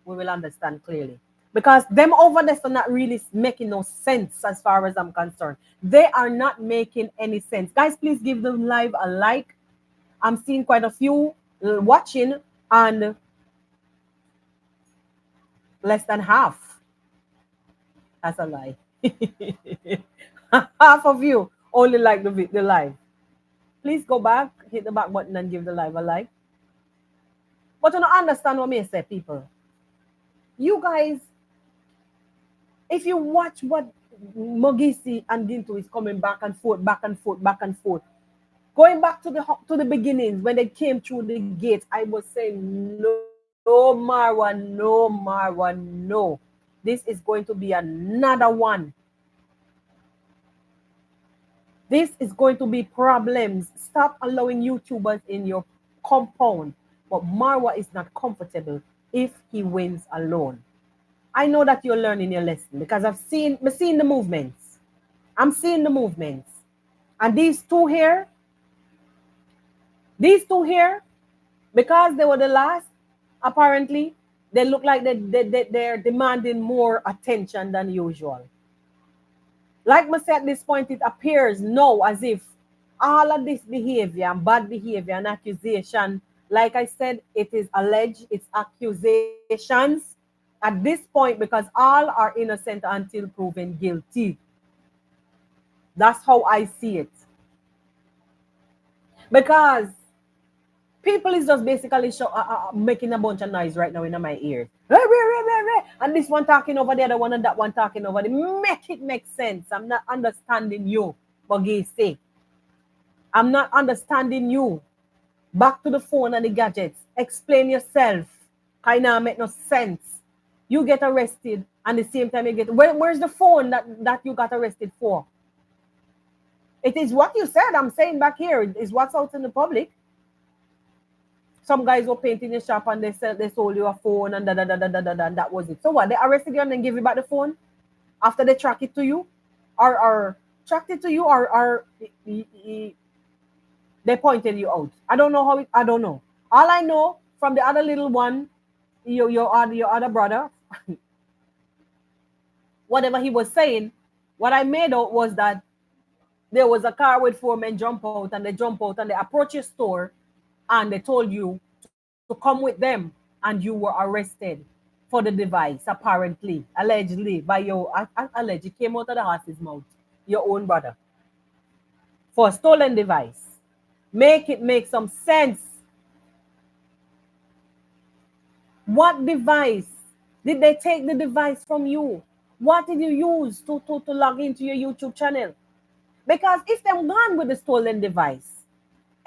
we will understand clearly. Because them over there are not really making no sense as far as I'm concerned. They are not making any sense. Guys, please give them live a like. I'm seeing quite a few watching, and less than half. That's a lie. Half of you only like the live. Please go back, hit the back button, and give the live a like. But you don't understand what me say, people. You guys, if you watch what Mogisi and Gintu is coming back and forth, back and forth, back and forth, going back to the beginnings when they came through the gate, I was saying, no, Marwa, no, Marwa, no. This is going to be another one. This is going to be problems. Stop allowing YouTubers in your compound. But Marwa is not comfortable if he wins alone. I know that you're learning your lesson, because I've seen the movements. I'm seeing the movements. And these two here, because they were the last, apparently, they look like they're demanding more attention than usual. Like I said, at this point, it appears now as if all of this behavior and bad behavior and accusation, like I said, it is alleged, it's accusations at this point, because all are innocent until proven guilty. That's how I see it. Because people is just basically making a bunch of noise right now in my ears. And this one talking over the other one, and that one talking over the. Make it make sense. I'm not understanding you, Mogisi. I'm not understanding you. Back to the phone and the gadgets. Explain yourself. Kind of make no sense. You get arrested, and at the same time you get. Where's the phone that you got arrested for? It is what you said. I'm saying back here. It is what's out in the public. Some guys were painting your shop and they sold you a phone and and that was it. So what? They arrested you and then give you back the phone after they track it to you, or tracked it to you, or they pointed you out. I don't know how. I don't know. All I know from the other little one, your other brother, whatever he was saying, what I made out was that there was a car with four men jump out, and they jump out and they approach your store, and they told you to come with them, and you were arrested for the device, apparently, allegedly, by your alleged came out of the horse's mouth, your own brother, for a stolen device. Make it make some sense. What device? Did they take the device from you? What did you use to log into your YouTube channel? Because if they're gone with the stolen device,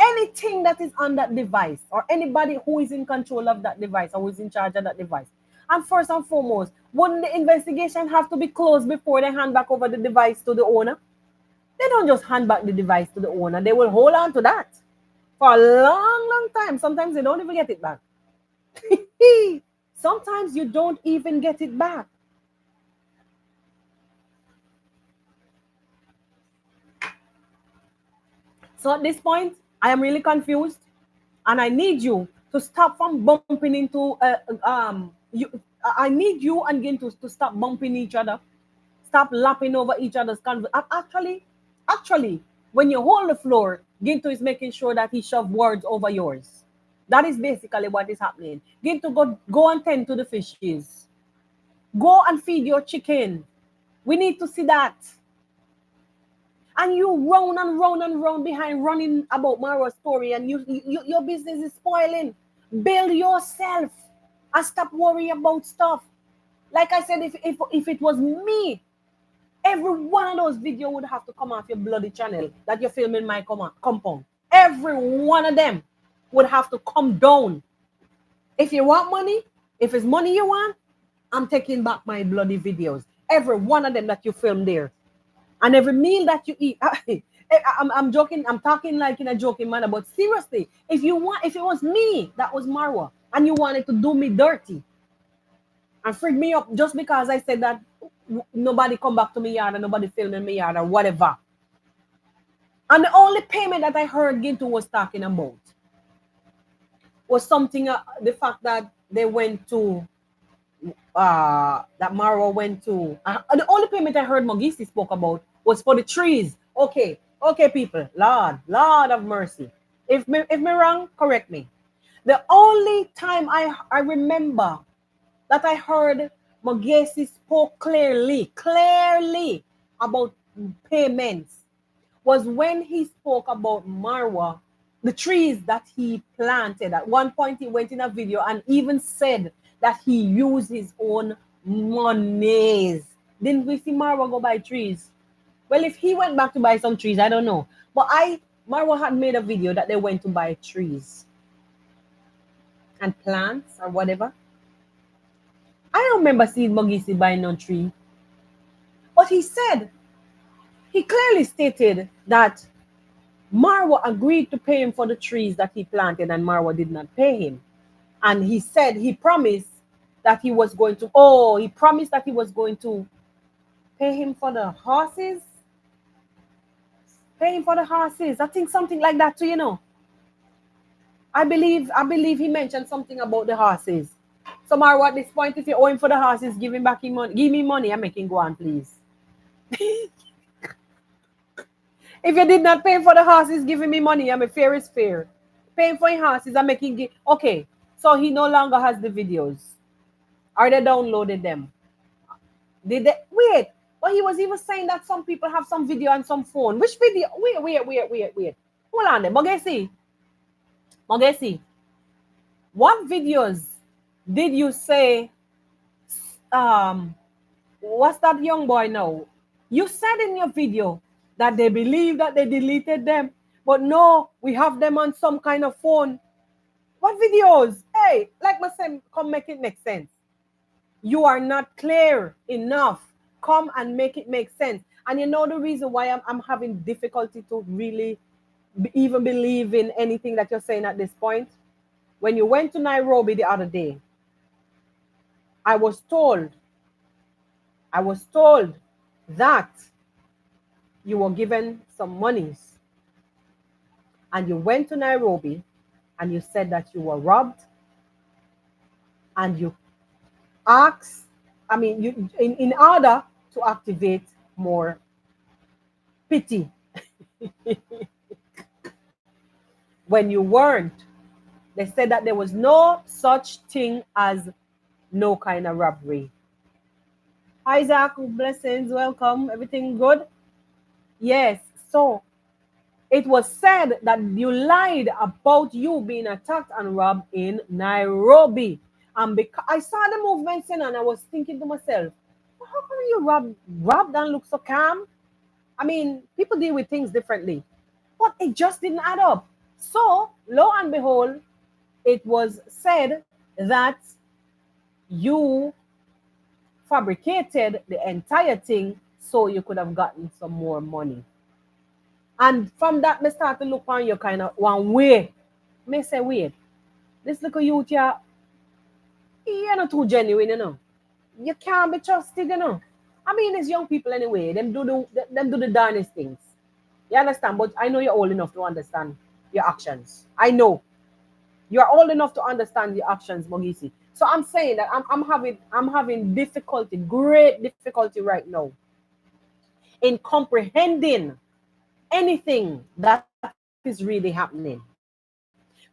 anything that is on that device, or anybody who is in control of that device or who is in charge of that device, and first and foremost, wouldn't the investigation have to be closed before they hand back over the device to the owner? They don't just hand back the device to the owner. They will hold on to that for a long, long time. Sometimes they don't even get it back. Sometimes you don't even get it back. So at this point, I am really confused, and I need you to stop from bumping into you. I need you and Gin to stop bumping each other, stop lapping over each other's conversation. Actually, when you hold the floor, Ginto is making sure that he shoves words over yours. That is basically what is happening. Ginto, go and tend to the fishes. Go and feed your chicken. We need to see that. And you round and round and round behind running about Mara's story, and your business is spoiling. Build yourself and stop worrying about stuff. Like I said, if it was me, every one of those videos would have to come off your bloody channel that you're filming my compound. Every one of them would have to come down. If you want money, if it's money you want, I'm taking back my bloody videos. Every one of them that you film there. And every meal that you eat. I'm joking, I'm talking like in a joking manner, but seriously, if it was me that was Marwa, and you wanted to do me dirty and freak me up just because I said that nobody come back to me yard and nobody filming me yard or whatever. And the only payment that I heard Ginto was talking about was something, the fact that they went to, that Marwa went to, the only payment I heard Mogisi spoke about was for the trees. Okay, people, Lord of mercy. If me wrong, correct me. The only time I remember that I heard Mogesi spoke clearly about payments was when he spoke about Marwa, the trees that he planted. At one point, he went in a video and even said that he used his own monies. Didn't we see Marwa go buy trees? Well, if he went back to buy some trees, I don't know. But Marwa had made a video that they went to buy trees and plants or whatever. I don't remember seeing Mogisi buying no tree. But he clearly stated that Marwa agreed to pay him for the trees that he planted, and Marwa did not pay him. And he said he promised that he was going to, pay him for the horses. Pay him for the horses. I think something like that too, you know. I believe he mentioned something about the horses. So Marwa, at this point, if you owe him for the horses, give him back his money. Give me money and make him go on, please. If you did not pay him for the horses, giving me money, I'm a fair is fair. Pay him for his horses and make him give. Okay, so he no longer has the videos. Are they downloaded them? Did they wait? But he was even saying that some people have some video on some phone. Which video? Wait. Hold on there. Mogesi. What videos did you say? What's that young boy now? You said in your video that they believe that they deleted them, but no, we have them on some kind of phone. What videos? Hey, like my son, come make it make sense. You are not clear enough. Come and make it make sense. And you know the reason why I'm having difficulty to really even believe in anything that you're saying at this point? when you went to Nairobi the other day, I was told, I was told that you were given some monies and you went to Nairobi and you said that you were robbed and you asked, I mean, you in order to activate more pity when you weren't. They said that there was no such thing as no kind of robbery. Isaac, blessings, welcome. Everything good? Yes. So it was said that you lied about you being attacked and robbed in Nairobi. And because I saw the movements and I was thinking to myself, "Well, how come you robbed and look so calm? I mean, people deal with things differently. But it just didn't add up. So, lo and behold, it was said that you fabricated the entire thing so you could have gotten some more money. And from that, me start to look on you kind of one way. Me say, wait, this little youth here, you're not too genuine, you know. You can't be trusted, you know. I mean, it's young people anyway. Them do the darnest things. You understand? But I know you're old enough to understand your actions. I know you're old enough to understand your actions, Mogisi. So I'm saying that I'm having difficulty, great difficulty right now in comprehending anything that is really happening.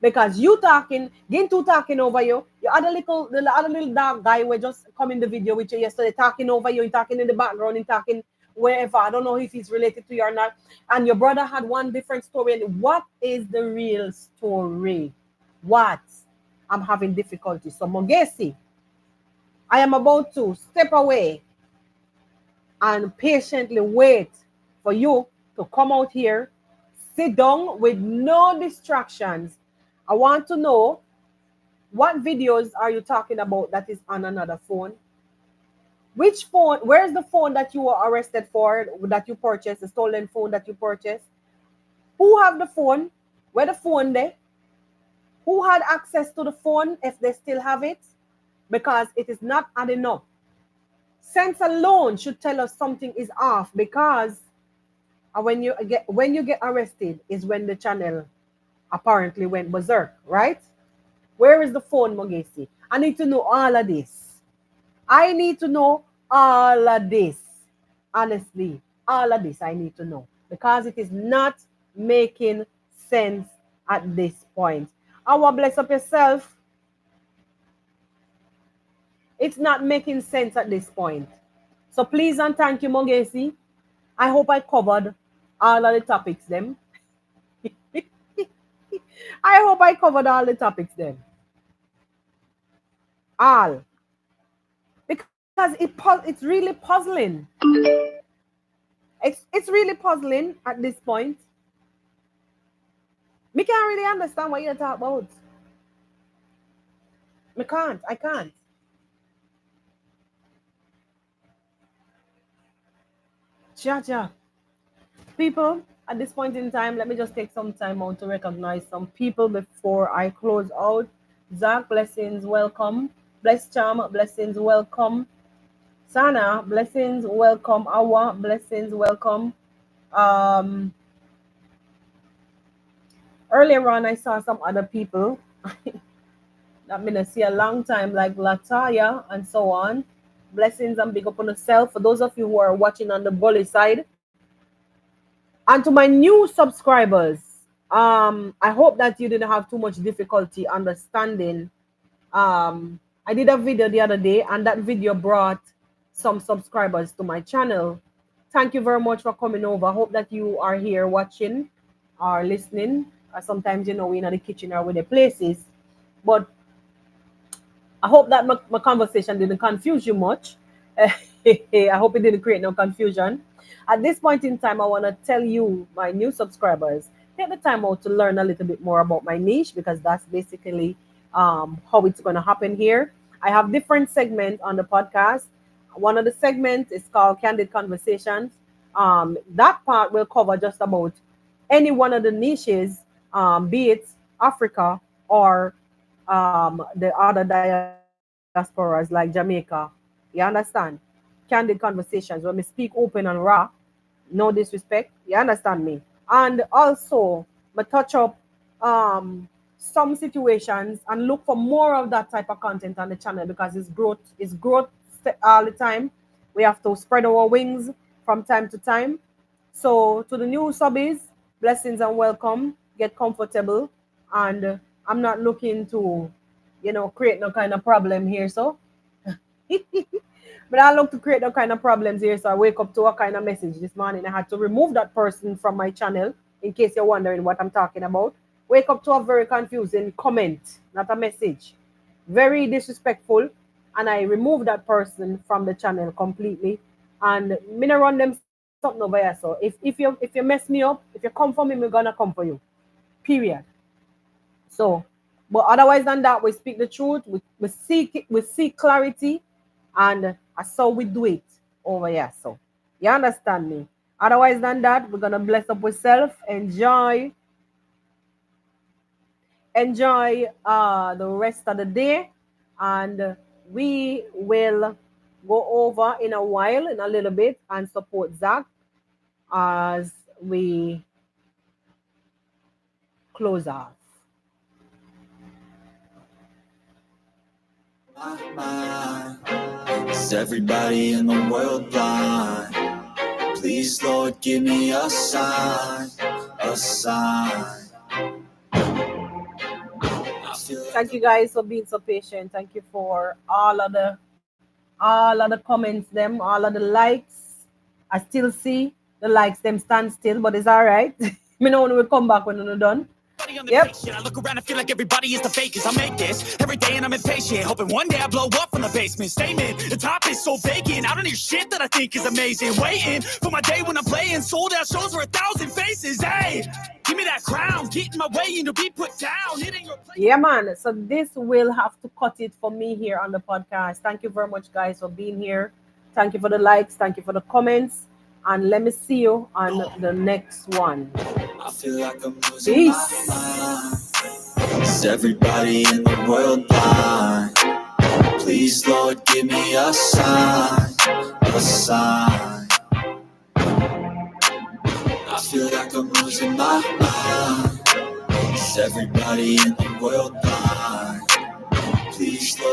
Because you getting two talking over you, the other little dark guy who just come in the video with you yesterday talking over you, he talking in the background, he talking wherever. I don't know if he's related to you or not. And your brother had one different story. And what is the real story? What? I'm having difficulty. So Mogesi, I am about to step away and patiently wait for you to come out here, sit down with no distractions. I want to know, what videos are you talking about that is on another phone? Which phone? Where's the phone that you were arrested for, that you purchased, the stolen phone that you purchased? Who have the phone? Where the phone there? Who had access to the phone if they still have it? Because it is not adding up. Sense alone should tell us something is off, because when you get arrested is when the channel apparently went berserk, right? Where is the phone, Mogesi? I need to know all of this. I need to know all of this. Honestly, all of this I need to know, because it is not making sense at this point. I want bless up yourself. It's not making sense at this point. So please and thank you, Mogesi. I hope I covered all of the topics them. I hope I covered all the topics then. All. Because it's really puzzling. It's really puzzling at this point. Me can't really understand what you're talking about. Me can't. I can't. Ja. People, at this point in time, let me just take some time out to recognize some people before I close out. Zach, blessings, welcome. Bless Charm, blessings, welcome. Sana, blessings, welcome. Awa, blessings, welcome. Um, Earlier on, I saw some other people that I'm gonna see a long time, like Lataya and so on. Blessings and big up on yourself. For those of you who are watching on the bully side, and to my new subscribers, I hope that you didn't have too much difficulty understanding. I did a video the other day, and that video brought some subscribers to my channel. Thank you very much for coming over. I hope that you are here watching or listening. Sometimes, we're in the kitchen or with the places. But I hope that my conversation didn't confuse you much. I hope it didn't create no confusion. At this point in time, I want to tell you, my new subscribers, take the time out to learn a little bit more about my niche, because that's basically how it's going to happen here. I have different segments on the podcast. One of the segments is called Candid Conversations. That part will cover just about any one of the niches, be it Africa or the other diasporas like Jamaica. You understand? Candid conversations where we speak open and raw, no disrespect. You understand me? And also, I touch up um, some situations and look for more of that type of content on the channel because it's growth all the time. We have to spread our wings from time to time. So to the new subbies, blessings and welcome. Get comfortable, and I'm not looking to, create no kind of problem here. So but I look to create no kind of problems here. So I wake up to a kind of message this morning. I had to remove that person from my channel in case you're wondering what I'm talking about. Wake up to a very confusing comment, not a message. Very disrespectful. And I removed that person from the channel completely. And me not run them something over here. So if you mess me up, if you come for me, we're gonna come for you. Period. So, but otherwise than that, we speak the truth. We seek clarity, and that's how we do it over here. So, you understand me? Otherwise than that, we're gonna bless up ourselves, enjoy the rest of the day, and we will go over in a while, in a little bit, and support Zach as we close off. Is everybody in the world blind? Please, Lord, give me a sign, a sign. Thank you guys for being so patient. Thank you for all of the comments, them, all of the likes. I still see the likes, them stand still, but it's all right. Me know when we come back when we're done. Yep. I look around and feel like everybody is the fakest. I make this every day and I'm impatient, hoping one day I blow up from the basement. Statement, the top is so vacant. I don't hear shit that I think is amazing. Waiting for my day when I'm playing sold out shows for 1,000 faces. Hey, give me that crown, get in my way and to be put down. It ain't your place. Yeah, man. So this will have to cut it for me here on the podcast. Thank you very much, guys, for being here. Thank you for the likes. Thank you for the comments. And let me see you on the next one. I feel like I'm losing my mind. Is everybody in the world blind? Please, Lord, give me a sign, a sign. I feel like I'm losing my mind. Is everybody in the world blind? Please, Lord.